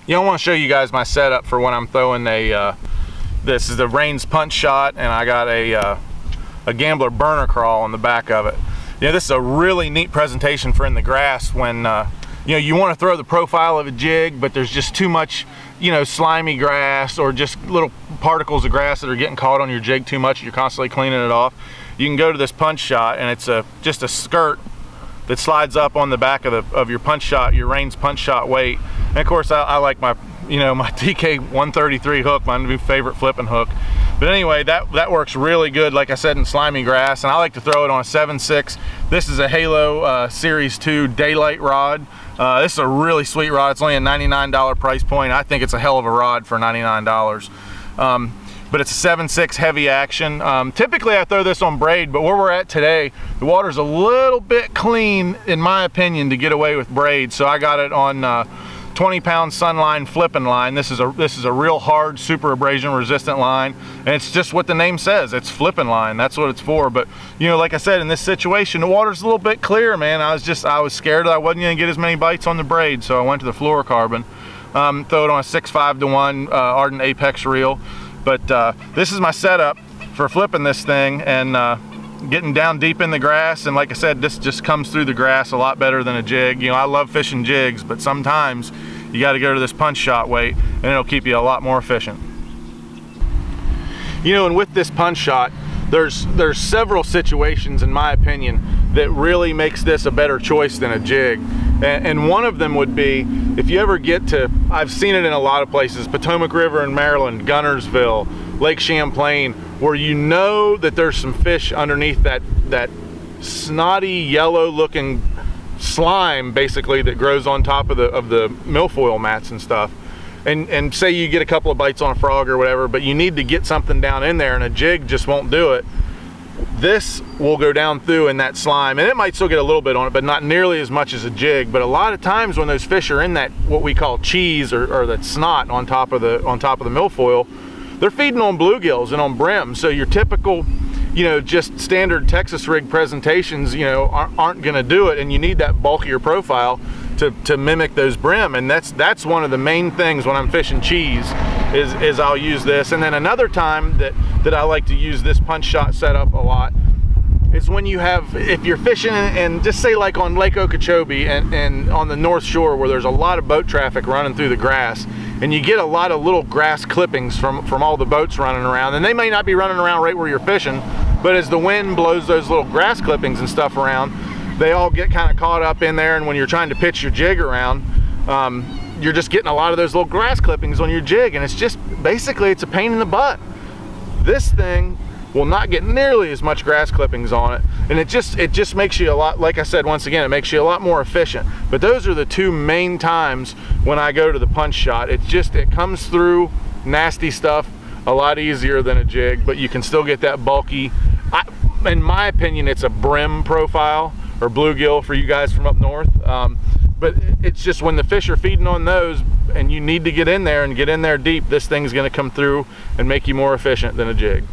I want to show you guys my setup for when I'm throwing a, this is the Reins Punch Shot, and I got a Gambler burner crawl on the back of it. This is a really neat presentation for in the grass when, you want to throw the profile of a jig, but there's just too much, slimy grass or just little particles of grass that are getting caught on your jig too much. You're constantly cleaning it off. You can go to this punch shot, and it's just a skirt that slides up on the back of your punch shot, your Reins Punch Shot weight. And of course, I like my, my TK 133 hook, my new favorite flipping hook. But anyway, that works really good, like I said, in slimy grass. And I like to throw it on a 7.6. This is a Halo Series 2 Daylight rod. This is a really sweet rod. It's only a $99 price point. I think it's a hell of a rod for $99. But it's a 7.6 heavy action. Typically I throw this on braid, but where we're at today, the water's a little bit clean, in my opinion, to get away with braid. So I got it on 20-pound Sunline flipping line. This is a real hard, super abrasion resistant line, and it's just what the name says. It's flipping line. That's what it's for. But like I said, in this situation, the water's a little bit clear, man. I was scared that I wasn't going to get as many bites on the braid, so I went to the fluorocarbon. Throw it on a 6.5-to-1 Ardent Apex reel. But this is my setup for flipping this thing and getting down deep in the grass. And like I said, this just comes through the grass a lot better than a jig. I love fishing jigs, but sometimes you got to go to this punch shot weight, and it'll keep you a lot more efficient. And with this punch shot, there's several situations, in my opinion, that really makes this a better choice than a jig. And one of them would be, if you ever get to, I've seen it in a lot of places, Potomac River in Maryland, Gunnersville, Lake Champlain, where that there's some fish underneath that snotty yellow looking slime, basically, that grows on top of the milfoil mats and stuff. And say you get a couple of bites on a frog or whatever, but you need to get something down in there and a jig just won't do it. This will go down through in that slime, and it might still get a little bit on it, but not nearly as much as a jig. But a lot of times when those fish are in that, what we call cheese, or that snot on top of the milfoil, they're feeding on bluegills and on brim. So your typical, just standard Texas rig presentations, aren't going to do it, and you need that bulkier profile to mimic those brim. And that's one of the main things when I'm fishing cheese is I'll use this. And then another time that I like to use this punch shot setup a lot is when if you're fishing and just say like on Lake Okeechobee and on the North Shore, where there's a lot of boat traffic running through the grass, and you get a lot of little grass clippings from all the boats running around, and they may not be running around right where you're fishing, but as the wind blows those little grass clippings and stuff around, they all get kind of caught up in there. And when you're trying to pitch your jig around, you're just getting a lot of those little grass clippings on your jig, and it's just basically, it's a pain in the butt. This thing will not get nearly as much grass clippings on it, and it just makes you a lot, like I said, once again, it makes you a lot more efficient. But those are the two main times when I go to the punch shot. It comes through nasty stuff a lot easier than a jig, but you can still get that bulky, in my opinion, it's a brim profile or bluegill for you guys from up north. But it's just when the fish are feeding on those and you need to get in there and get in there deep, this thing's going to come through and make you more efficient than a jig.